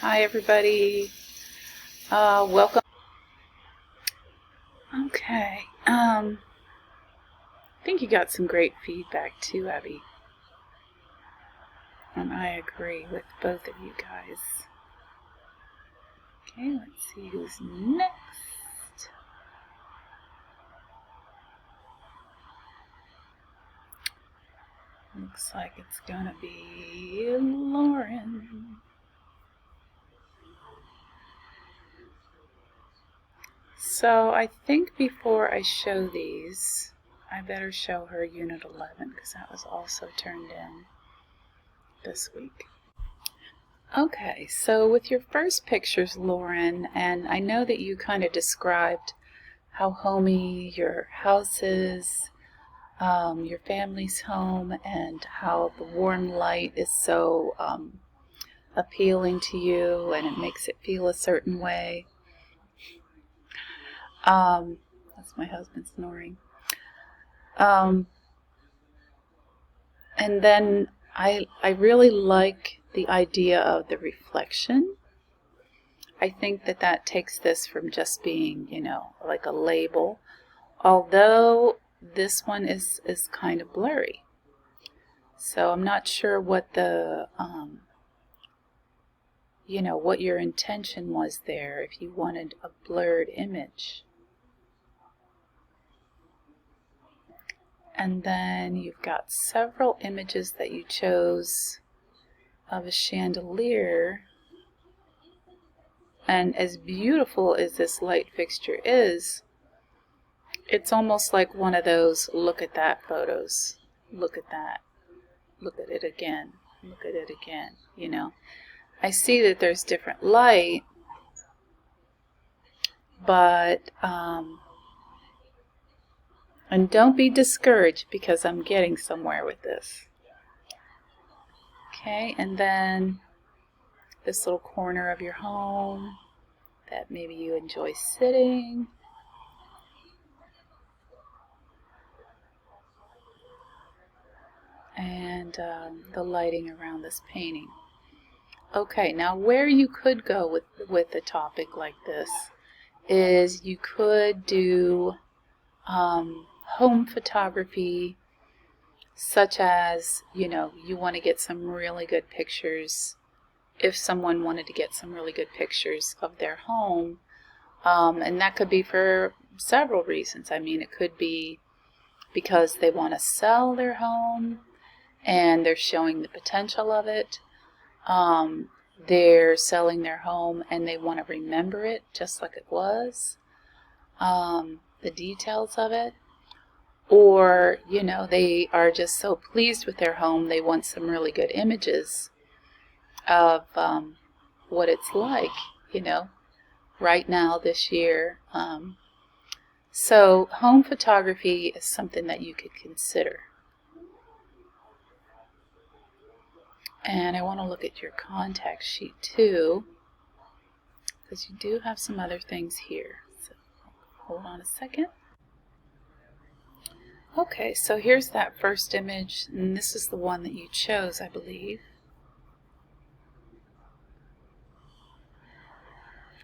Hi everybody, welcome. Okay, I think you got some great feedback too, Abby. And I agree with both of you guys. Okay, let's see who's next. Looks like it's gonna be Lauren. So I think before I show these, I better show her Unit 11 because that was also turned in this week. Okay, so with your first pictures, Lauren, and I know that you kind of described how homey your house is, your family's home, and how the warm light is so appealing to you and it makes it feel a certain way. That's my husband snoring. And then I really like the idea of the reflection. I think that takes this from just being, like a label, although this one is kind of blurry. So I'm not sure what the, what your intention was there, if you wanted a blurred image. And then you've got several images that you chose of a chandelier. And as beautiful as this light fixture is, it's almost like one of those look at that photos. Look at that. Look at it again. Look at it again. I see that there's different light, but and don't be discouraged because I'm getting somewhere with this. Okay, and then this little corner of your home that maybe you enjoy sitting. And the lighting around this painting. Okay, now where you could go with a topic like this is you could do home photography, such as, you want to get some really good pictures. If someone wanted to get some really good pictures of their home, and that could be for several reasons. I mean, it could be because they want to sell their home and they're showing the potential of it. They're selling their home and they want to remember it just like it was, the details of it. Or, they are just so pleased with their home, they want some really good images of what it's like, right now, this year. So home photography is something that you could consider. And I want to look at your contact sheet too, because you do have some other things here. So hold on a second. Okay, so here's that first image, and this is the one that you chose, I believe.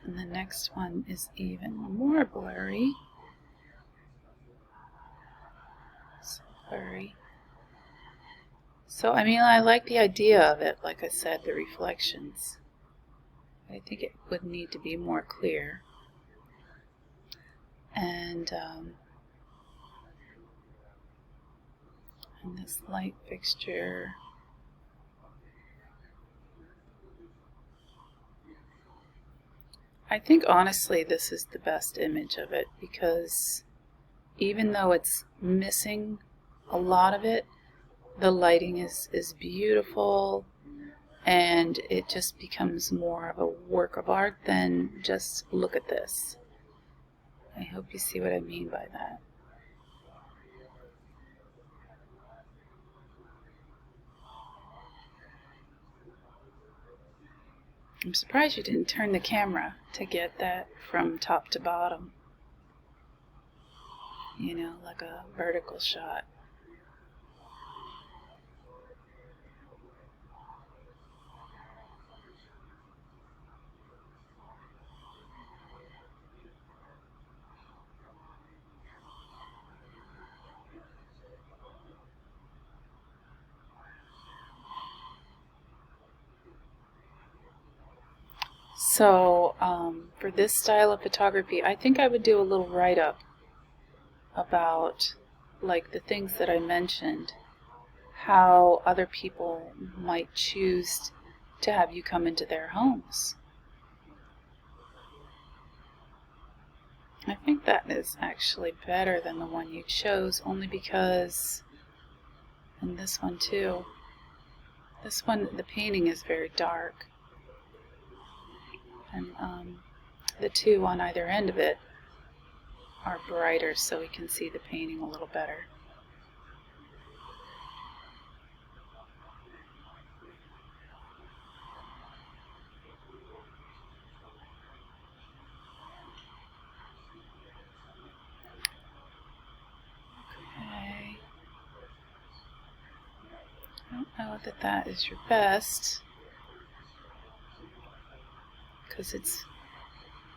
And the next one is even more blurry. So blurry. So, I mean, I like the idea of it, like I said, the reflections. I think it would need to be more clear. And this light fixture. I think honestly this is the best image of it, because even though it's missing a lot of it, the lighting is beautiful, and it just becomes more of a work of art than just look at this. I hope you see what I mean by that. I'm surprised you didn't turn the camera to get that from top to bottom. Like a vertical shot. So for this style of photography, I think I would do a little write-up about like the things that I mentioned, how other people might choose to have you come into their homes. I think that is actually better than the one you chose, only because, and this one too, this one, the painting is very dark, and the two on either end of it are brighter, so we can see the painting a little better. Okay. I don't know that that is your best, because it's,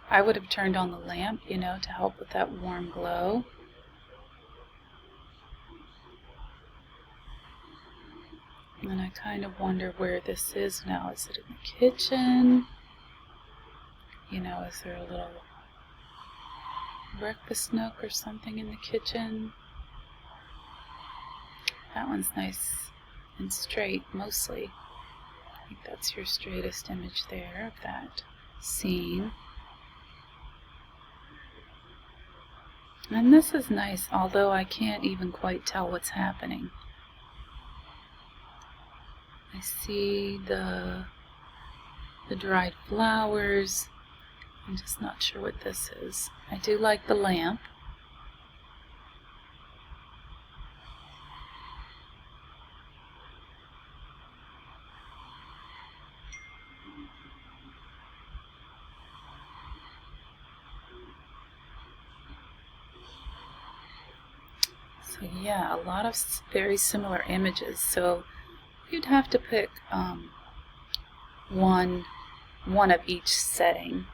I would have turned on the lamp, you know, to help with that warm glow. And I kind of wonder where this is now. Is it in the kitchen? You know, is there a little breakfast nook or something in the kitchen? That one's nice and straight, mostly. I think that's your straightest image there of that scene. And this is nice, although I can't even quite tell what's happening. I see the dried flowers. I'm just not sure what this is. I do like the lamp. So yeah, a lot of very similar images. So you'd have to pick one of each setting.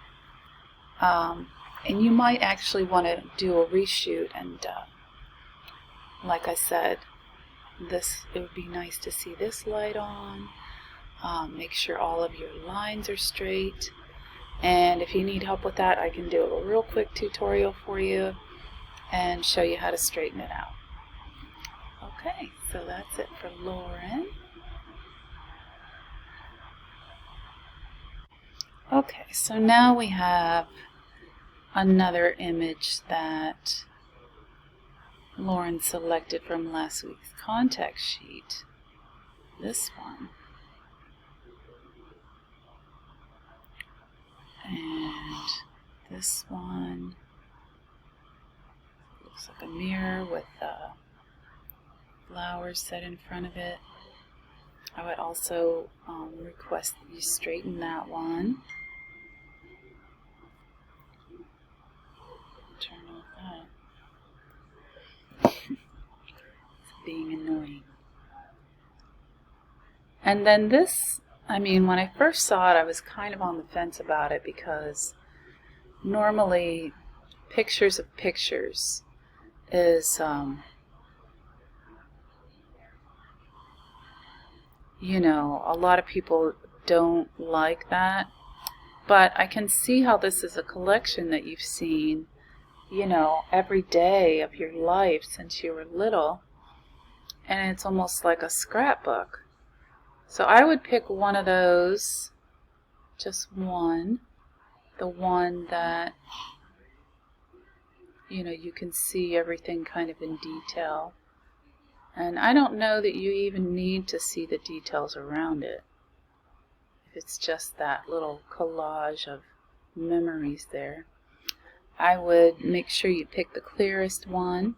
And you might actually want to do a reshoot, and like I said, it would be nice to see this light on. Make sure all of your lines are straight, and if you need help with that, I can do a real quick tutorial for you and show you how to straighten it out. Okay, so that's it for Lauren. Okay, so now we have another image that Lauren selected from last week's contact sheet. This one. And this one looks like a mirror with flowers set in front of it. I would also request that you straighten that one. Turn off that. It's being annoying. And then this, I mean, when I first saw it, I was kind of on the fence about it, because normally pictures of pictures is, you know, a lot of people don't like that. But I can see how this is a collection that you've seen, you know, every day of your life since you were little. And it's almost like a scrapbook. So I would pick one of those, just one, the one that, you know, you can see everything kind of in detail. And I don't know that you even need to see the details around it. If it's just that little collage of memories there. I would make sure you pick the clearest one.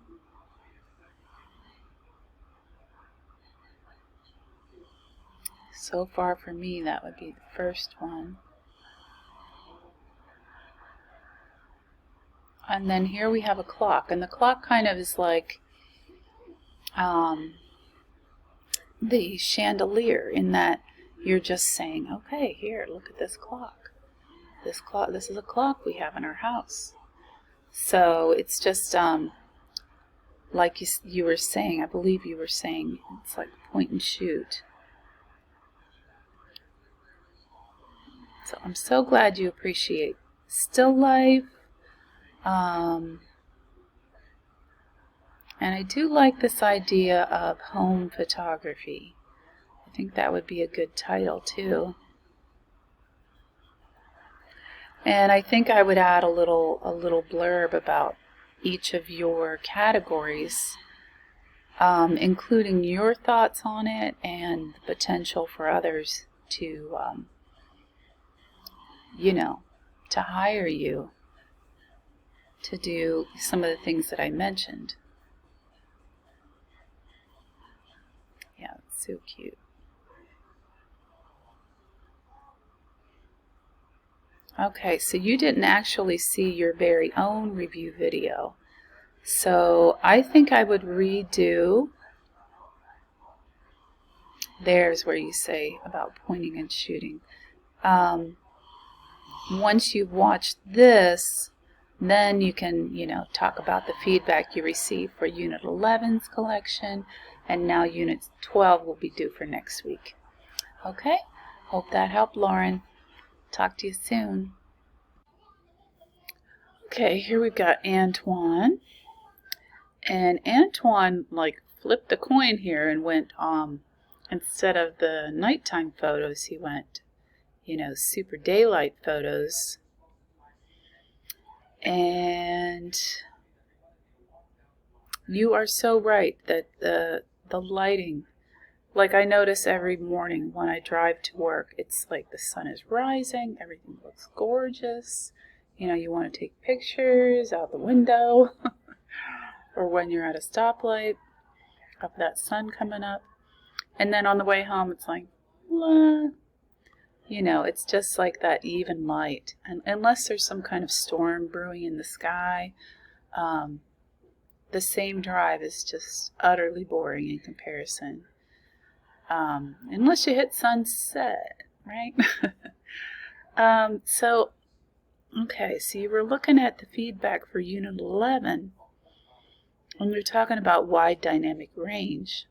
So far for me, that would be the first one. And then here we have a clock, and the clock kind of is like the chandelier, in that you're just saying, okay, here, look at this clock. This is a clock we have in our house. So it's just like you were saying, I believe you were saying, it's like point and shoot. It's So I'm so glad you appreciate still life. And I do like this idea of home photography. I think that would be a good title too. And I think I would add a little blurb about each of your categories, including your thoughts on it and the potential for others to, to hire you to do some of the things that I mentioned. Yeah, it's so cute. Okay, so you didn't actually see your very own review video. So I think I would redo, there's where you say about pointing and shooting. Once you've watched this, then you can, talk about the feedback you received for Unit 11's collection, and now Unit 12 will be due for next week. Okay, hope that helped, Lauren. Talk to you soon. Okay, here we've got Antoine. And Antoine, flipped the coin here and went, instead of the nighttime photos, he went, super daylight photos. And you are so right that the lighting, I notice every morning when I drive to work, it's like the sun is rising, everything looks gorgeous. You want to take pictures out the window or when you're at a stoplight of that sun coming up. And then on the way home, it's like, blah. It's just like that even light. And unless there's some kind of storm brewing in the sky, the same drive is just utterly boring in comparison. Unless you hit sunset, right? So you were looking at the feedback for Unit 11, and you're talking about wide dynamic range.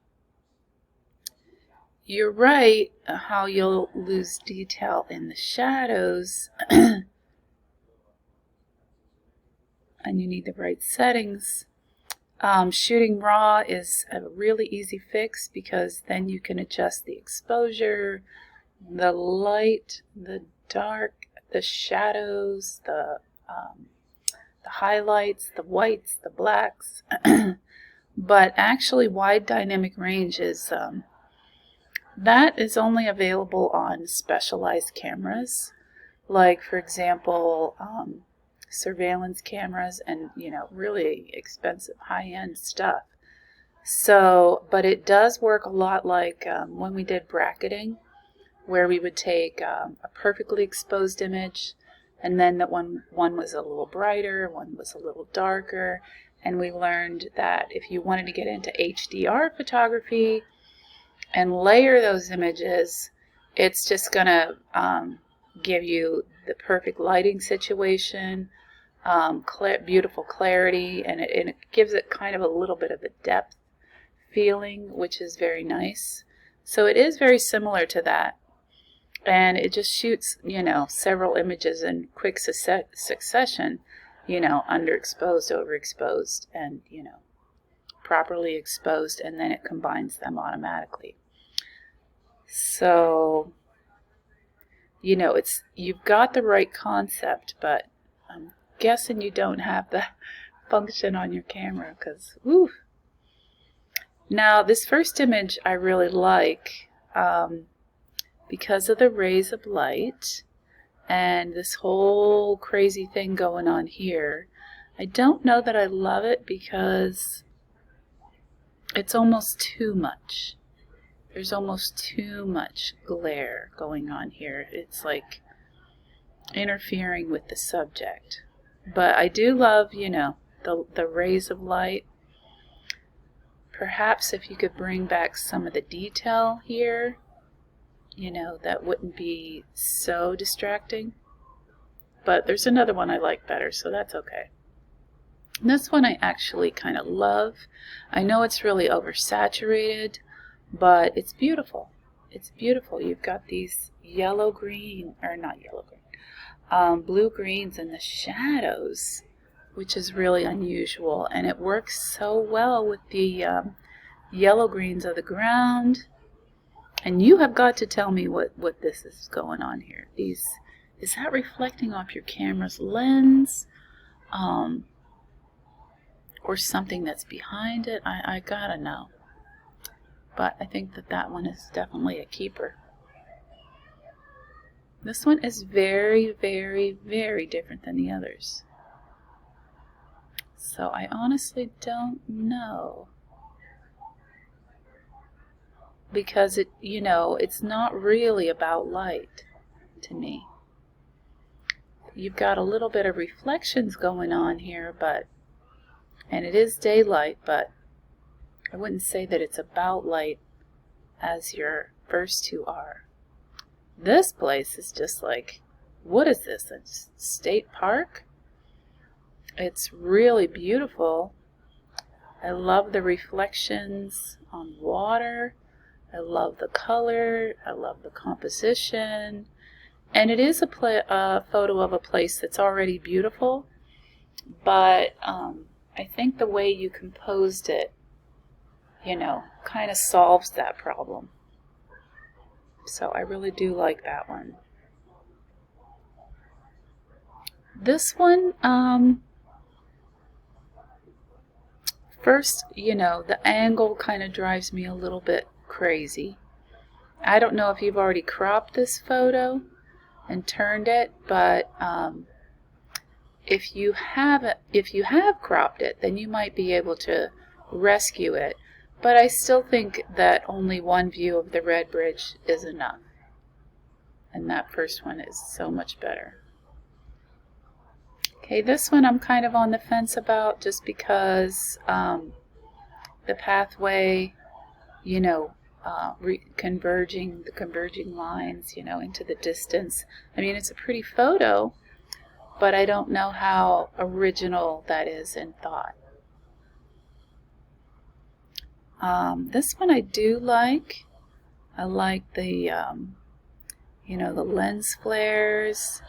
You're right how you'll lose detail in the shadows, and you need the right settings. Shooting raw is a really easy fix because then you can adjust the exposure, the light, the dark, the shadows, the highlights, the whites, the blacks. But actually wide dynamic range is that is only available on specialized cameras, like for example surveillance cameras and really expensive high-end stuff. So, but it does work a lot like when we did bracketing, where we would take a perfectly exposed image, and then that one was a little brighter, one was a little darker, and we learned that if you wanted to get into HDR photography and layer those images, it's just going to give you the perfect lighting situation, beautiful clarity, and it gives it kind of a little bit of a depth feeling, which is very nice. So it is very similar to that. And it just shoots, several images in quick succession, underexposed, overexposed, and, properly exposed, and then it combines them automatically. So, you've got the right concept, but I'm guessing you don't have the function on your camera, because, woo. Now, this first image I really like, because of the rays of light and this whole crazy thing going on here. I don't know that I love it because it's almost too much. There's almost too much glare going on here. It's like interfering with the subject. But I do love, the rays of light. Perhaps if you could bring back some of the detail here, that wouldn't be so distracting. But there's another one I like better, so that's okay. And this one I actually kind of love. I know it's really oversaturated, but it's beautiful. it's beautiful. You've got these yellow green, or not yellow green, blue greens in the shadows, which is really unusual, and it works so well with the yellow greens of the ground. And you have got to tell me what this is going on here. Is that reflecting off your camera's lens, or something that's behind it? I gotta know. But I think that one is definitely a keeper. This one is very, very, very different than the others. So I honestly don't know. Because it's not really about light to me. You've got a little bit of reflections going on here, and it is daylight, but I wouldn't say that it's about light as your first two are. This place is just like, what is this? A state park? It's really beautiful. I love the reflections on water. I love the color. I love the composition. And it is a photo of a place that's already beautiful, but I think the way you composed it, kind of solves that problem. So I really do like that one. This one, first, the angle kind of drives me a little bit crazy. I don't know if you've already cropped this photo and turned it, but if you have cropped it, then you might be able to rescue it. But I still think that only one view of the Red Bridge is enough. And that first one is so much better. Okay, this one I'm kind of on the fence about, just because the pathway, converging lines, into the distance. I mean, it's a pretty photo, but I don't know how original that is in thought. This one I do like. I like the, the lens flares.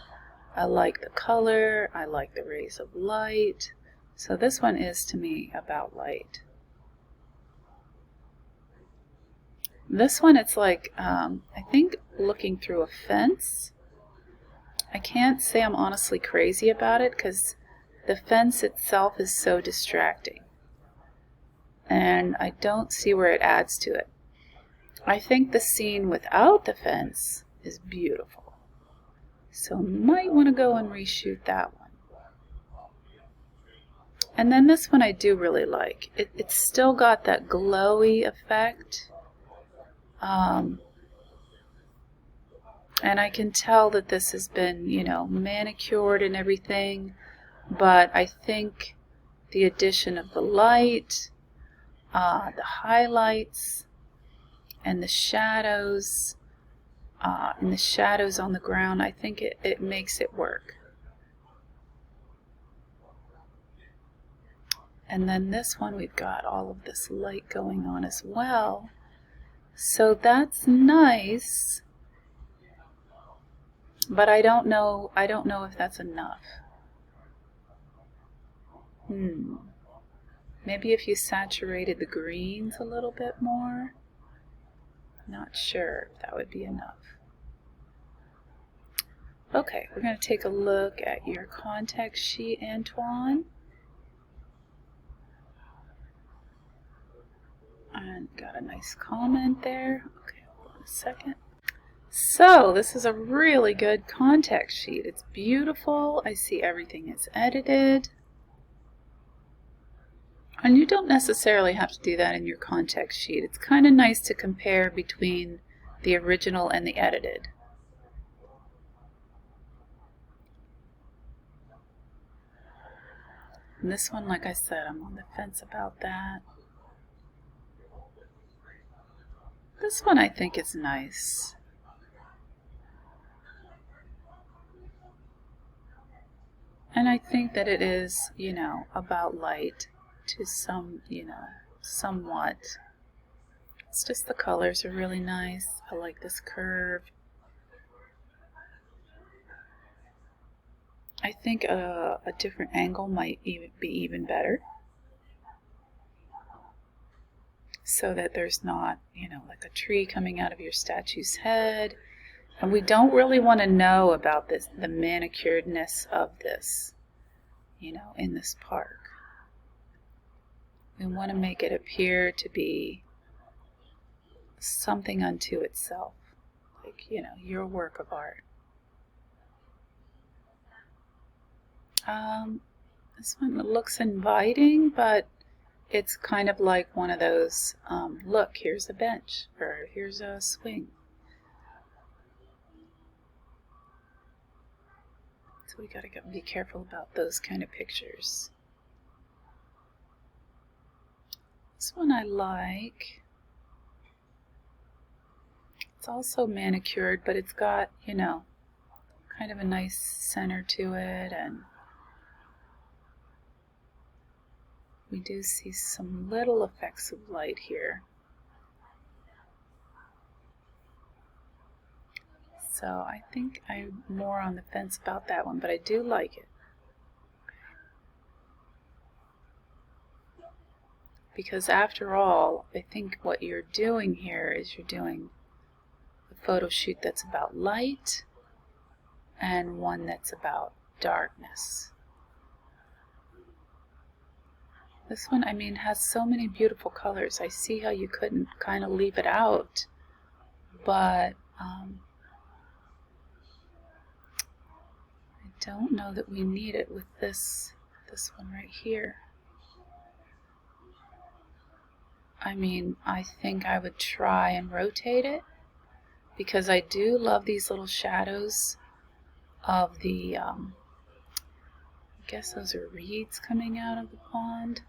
I like the color. I like the rays of light. So this one is, to me, about light. This one, it's like, I think looking through a fence. I can't say I'm honestly crazy about it, because the fence itself is so distracting. And I don't see where it adds to it. I think the scene without the fence is beautiful. So might want to go and reshoot that one. And then this one I do really like. It's still got that glowy effect. And I can tell that this has been, manicured and everything. But I think the addition of the light, the highlights, and the shadows, on the ground, I think it makes it work. And then this one, we've got all of this light going on as well. So that's nice, but I don't know if that's enough. Maybe if you saturated the greens a little bit more. Not sure if that would be enough. Okay, we're going to take a look at your contact sheet, Antoine. And got a nice comment there. Okay, hold on a second. So this is a really good contact sheet. It's beautiful. I see everything is edited. And you don't necessarily have to do that in your contact sheet. It's kind of nice to compare between the original and the edited. And this one, like I said, I'm on the fence about that. This one I think is nice. And I think that it is, about light to somewhat. It's just the colors are really nice. I like this curve. I think a different angle might be even better, so that there's not, you know, like a tree coming out of your statue's head. And we don't really want to know about this, the manicuredness of this, you know, in this park. We want to make it appear to be something unto itself, like, you know, your work of art. This one looks inviting, but it's kind of like one of those, look, here's a bench, or here's a swing. So we gotta be careful about those kind of pictures. This one I like. It's also manicured, but it's got, you know, kind of a nice center to it, and we do see some little effects of light here. So I think I'm more on the fence about that one, but I do like it. Because after all, I think what you're doing here is you're doing a photo shoot that's about light and one that's about darkness. This one, I mean, has so many beautiful colors. I see how you couldn't kind of leave it out, but I don't know that we need it with this one right here. I mean, I think I would try and rotate it, because I do love these little shadows of the, I guess those are reeds coming out of the pond,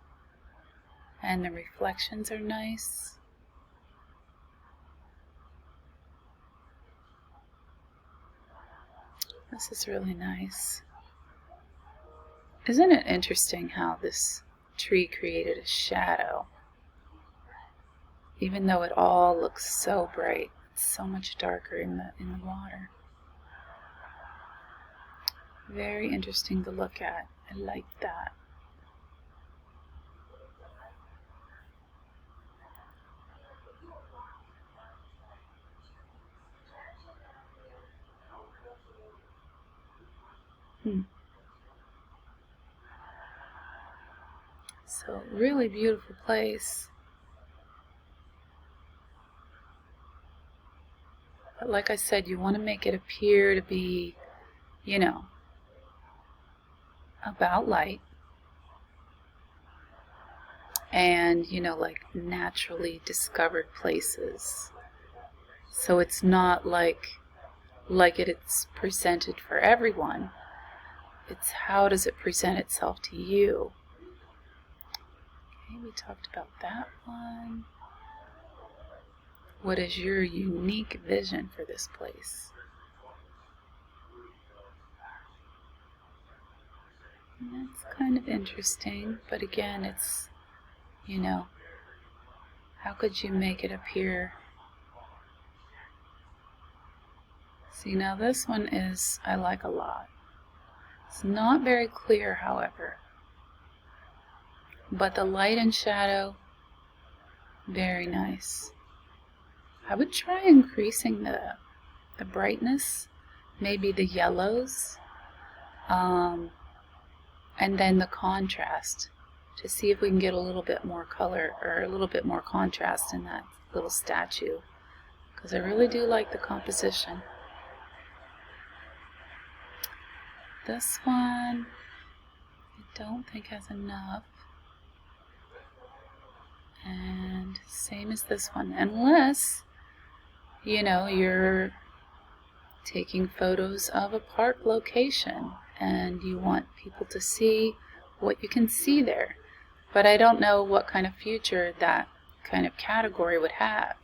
and the reflections are nice. This is really nice. Isn't it interesting how this tree created a shadow? Even though it all looks so bright, it's so much darker in the water. Very interesting to look at. I like that. So really beautiful place. But like I said, you want to make it appear to be, you know, about light. And, you know, like naturally discovered places. So it's not like it's presented for everyone. It's how does it present itself to you. Okay, we talked about that one. What is your unique vision for this place? And that's kind of interesting, but again, it's, you know, how could you make it appear? See, now this one is, I like a lot. It's not very clear, however, but the light and shadow, very nice. I would try increasing the brightness, maybe the yellows, and then the contrast, to see if we can get a little bit more color or a little bit more contrast in that little statue, because I really do like the composition. This one I don't think has enough, and same as this one, unless, you know, you're taking photos of a park location and you want people to see what you can see there. But I don't know what kind of future that kind of category would have.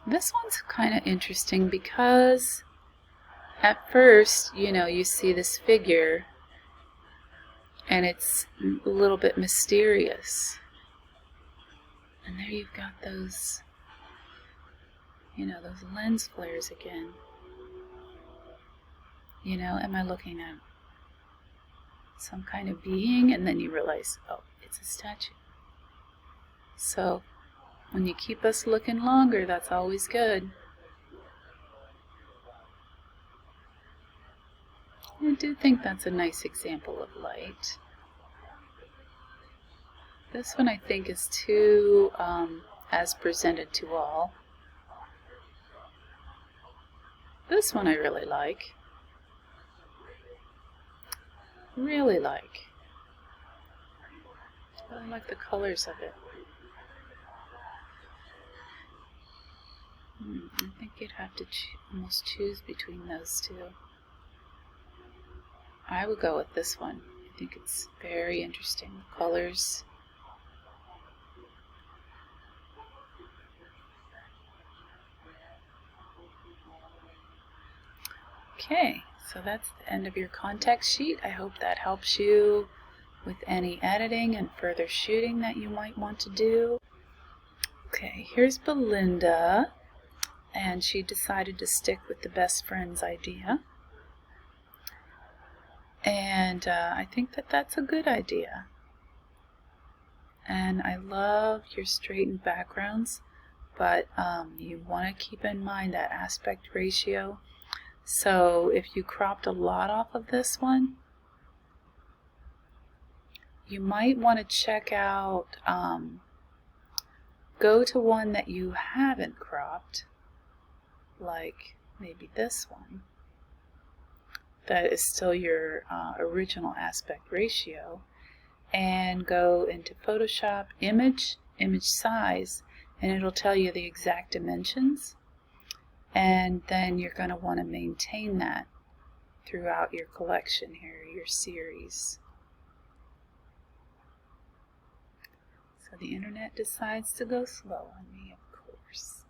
This one's kind of interesting because at first, you know, you see this figure and it's a little bit mysterious. And there you've got those, those lens flares again. Am I looking at some kind of being? And then you realize, oh, it's a statue. So when you keep us looking longer, that's always good. I do think that's a nice example of light. This one I think is too as presented to all. This one I really like. Really like. I like the colors of it. I think you'd have to almost choose between those two. I would go with this one. I think it's very interesting. The colors. Okay, so that's the end of your contact sheet. I hope that helps you with any editing and further shooting that you might want to do. Okay, here's Belinda, and she decided to stick with the best friends idea. And I think that that's a good idea. And I love your straightened backgrounds, but you want to keep in mind that aspect ratio. So if you cropped a lot off of this one, you might want to check out, go to one that you haven't cropped, like maybe this one, that is still your original aspect ratio, and go into Photoshop, image size, and it'll tell you the exact dimensions. And then you're going to want to maintain that throughout your collection here, your series. So the internet decides to go slow on me, of course.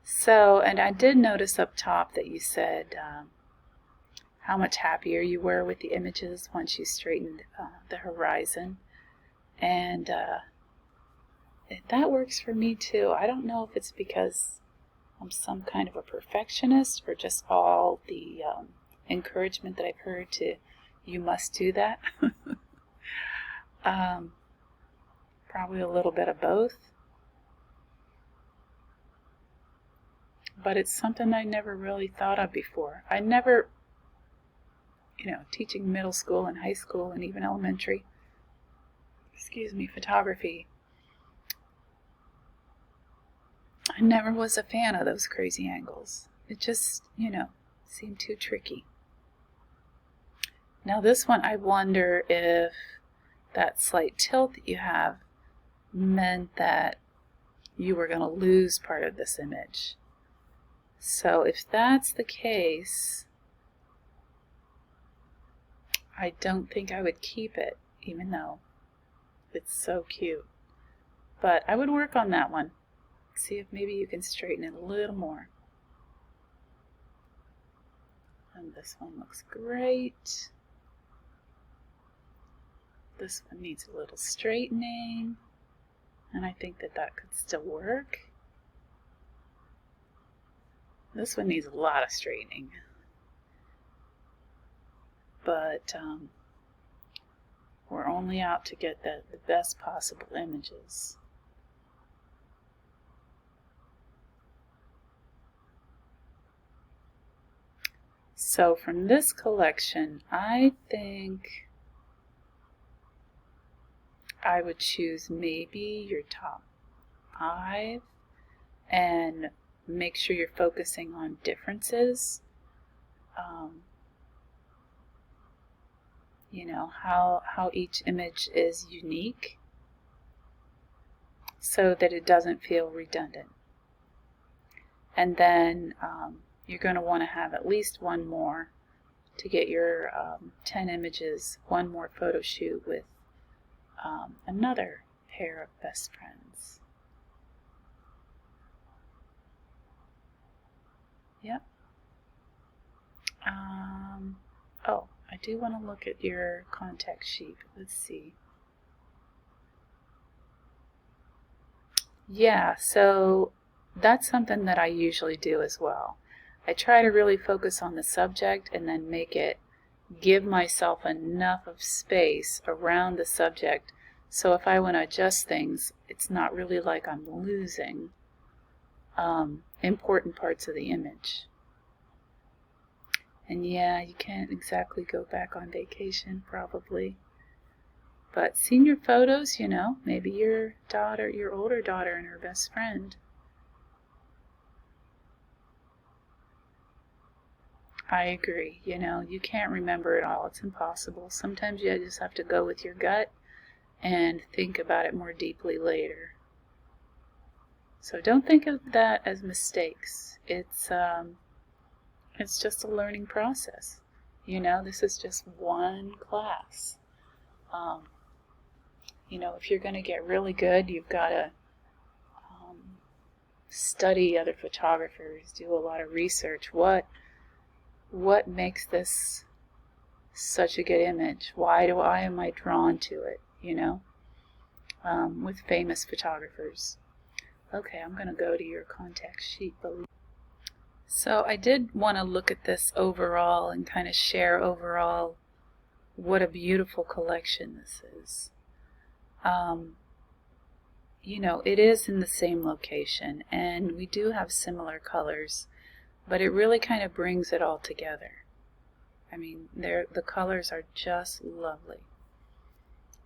So, and I did notice up top that you said how much happier you were with the images once you straightened the horizon. And that works for me too. I don't know if it's because I'm some kind of a perfectionist or just all the encouragement that I've heard to, you must do that. Probably a little bit of both. But it's something I never really thought of before. I never, teaching middle school and high school and even elementary, photography, I never was a fan of those crazy angles. It just, seemed too tricky. Now this one, I wonder if that slight tilt that you have meant that you were going to lose part of this image. So if that's the case, I don't think I would keep it, even though it's so cute. But I would work on that one. See if maybe you can straighten it a little more. And this one looks great. This one needs a little straightening, and I think that that could still work. This one needs a lot of straightening, but we're only out to get the best possible images. So from this collection, I think I would choose maybe your top 5 and make sure you're focusing on differences. How each image is unique so that it doesn't feel redundant. And then you're going to want to have at least one more to get your 10 images, one more photo shoot with another pair of best friends. Yep. Oh, I do want to look at your contact sheet. Let's see. Yeah, so that's something that I usually do as well. I try to really focus on the subject and then give myself enough of space around the subject so if I want to adjust things, it's not really like I'm losing important parts of the image. And yeah, you can't exactly go back on vacation, probably. But senior photos, maybe your older daughter and her best friend. I agree. You can't remember it all. It's impossible. Sometimes you just have to go with your gut and think about it more deeply later. So don't think of that as mistakes. It's just a learning process. This is just one class. If you're going to get really good, you've got to study other photographers, do a lot of research. What makes this such a good image? Why am I drawn to it? With famous photographers. Okay, I'm going to go to your contact sheet. So I did want to look at this overall and kind of share overall what a beautiful collection this is. It is in the same location, and we do have similar colors, but it really kind of brings it all together. I mean, the colors are just lovely.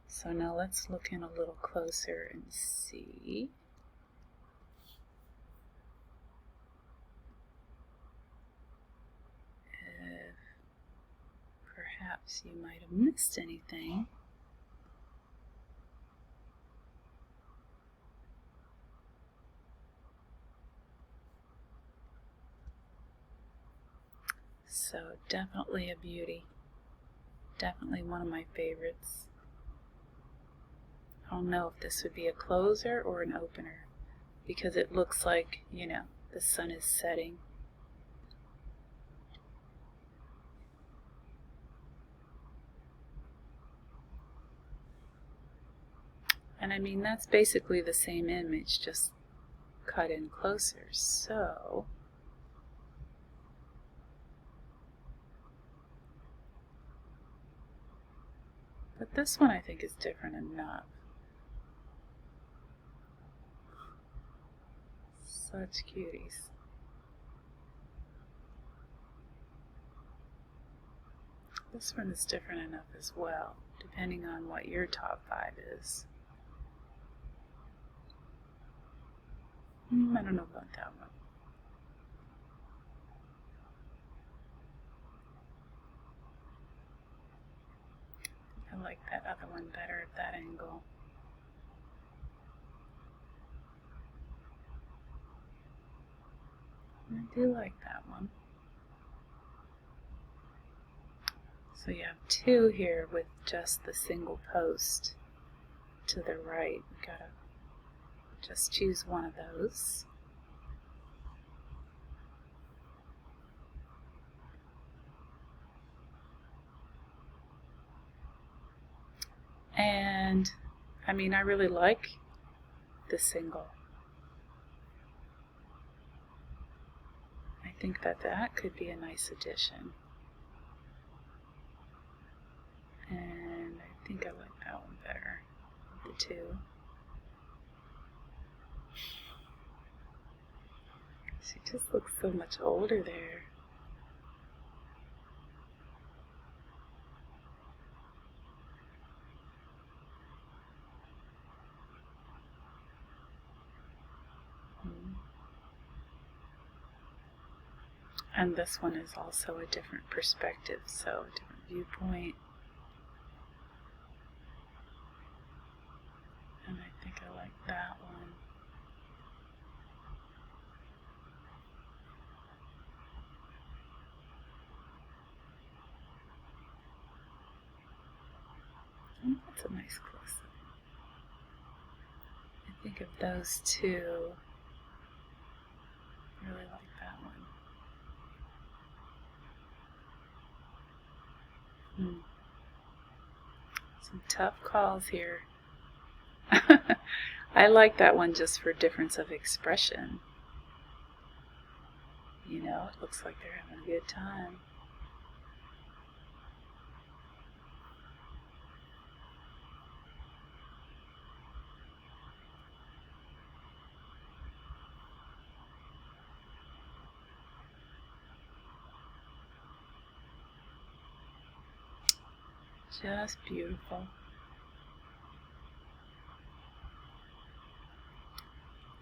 So now let's look in a little closer and see. If perhaps you might have missed anything. So definitely a beauty. Definitely one of my favorites. I don't know if this would be a closer or an opener, because it looks like, the sun is setting. And I mean, that's basically the same image, just cut in closer. So but this one I think is different enough. Such cuties. This one is different enough as well, depending on what your top 5 is. I don't know about that one. I like that other one better at that angle. I do like that one. So you have 2 here with just the single post to the right. You gotta just choose one of those. And I mean, I really like the single. I think that could be a nice addition. And I think I like that one better, the 2. She just looks so much older there. And this one is also a different perspective, so a different viewpoint. And I think I like that one. And that's a nice close-up. I think of those 2. I really like that one. Some tough calls here. I like that one just for difference of expression. You know, it looks like they're having a good time. Just beautiful.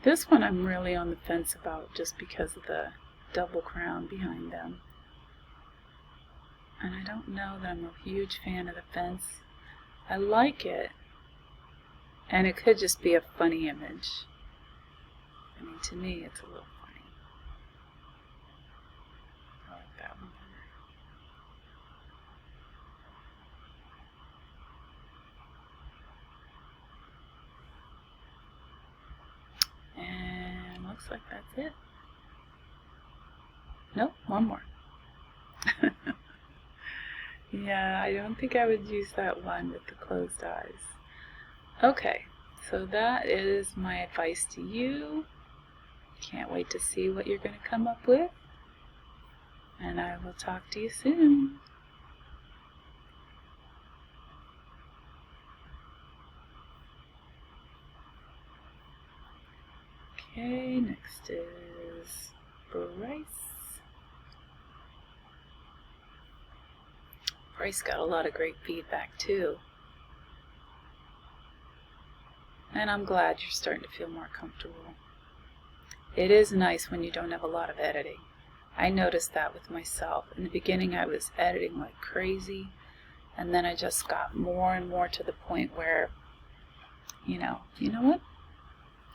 This one I'm really on the fence about just because of the double crown behind them. And I don't know that I'm a huge fan of the fence. I like it. And it could just be a funny image. I mean, to me, it's a little funny. I like that one better. And looks like that's it. Nope, one more. Yeah, I don't think I would use that one with the closed eyes. Okay, so that is my advice to you. Can't wait to see what you're going to come up with. And I will talk to you soon. Okay, next is Bryce. Bryce got a lot of great feedback too. And I'm glad you're starting to feel more comfortable. It is nice when you don't have a lot of editing. I noticed that with myself. In the beginning I was editing like crazy, and then I just got more and more to the point where, you know what?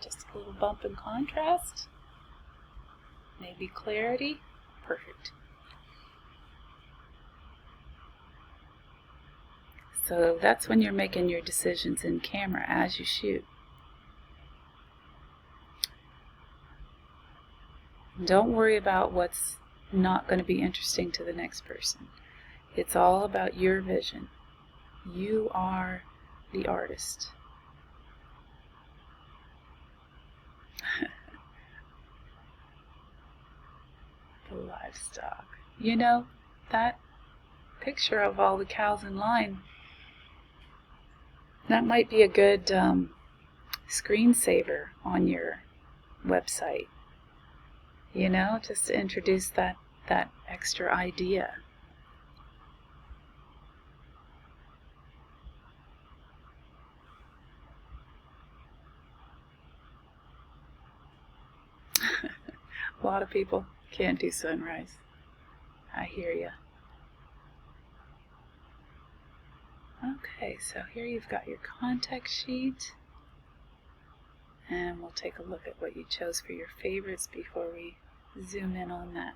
Just a little bump in contrast, maybe clarity, perfect. So that's when you're making your decisions in camera as you shoot. Don't worry about what's not going to be interesting to the next person. It's all about your vision. You are the artist. The livestock. You know, that picture of all the cows in line, that might be a good screensaver on your website. You know, just to introduce that extra idea. A lot of people can't do sunrise. I hear ya. Okay, so here you've got your contact sheet. And we'll take a look at what you chose for your favorites before we zoom in on that.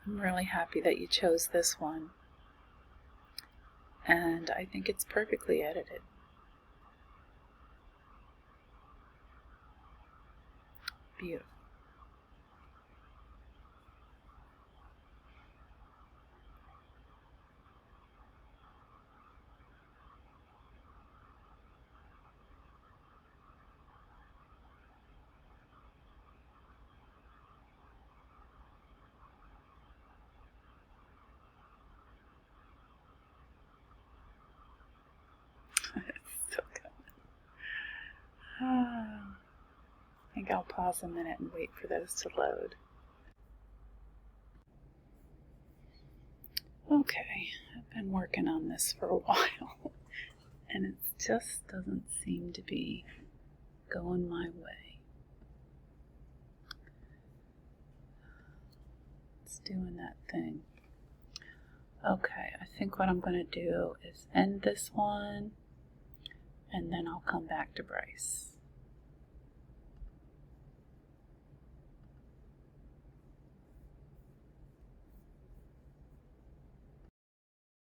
I'm really happy that you chose this one, and I think it's perfectly edited. Beautiful. It's so good. I think I'll pause a minute and wait for those to load. Okay, I've been working on this for a while, and it just doesn't seem to be going my way. It's doing that thing. Okay, I think what I'm going to do is end this one, and then I'll come back to Bryce.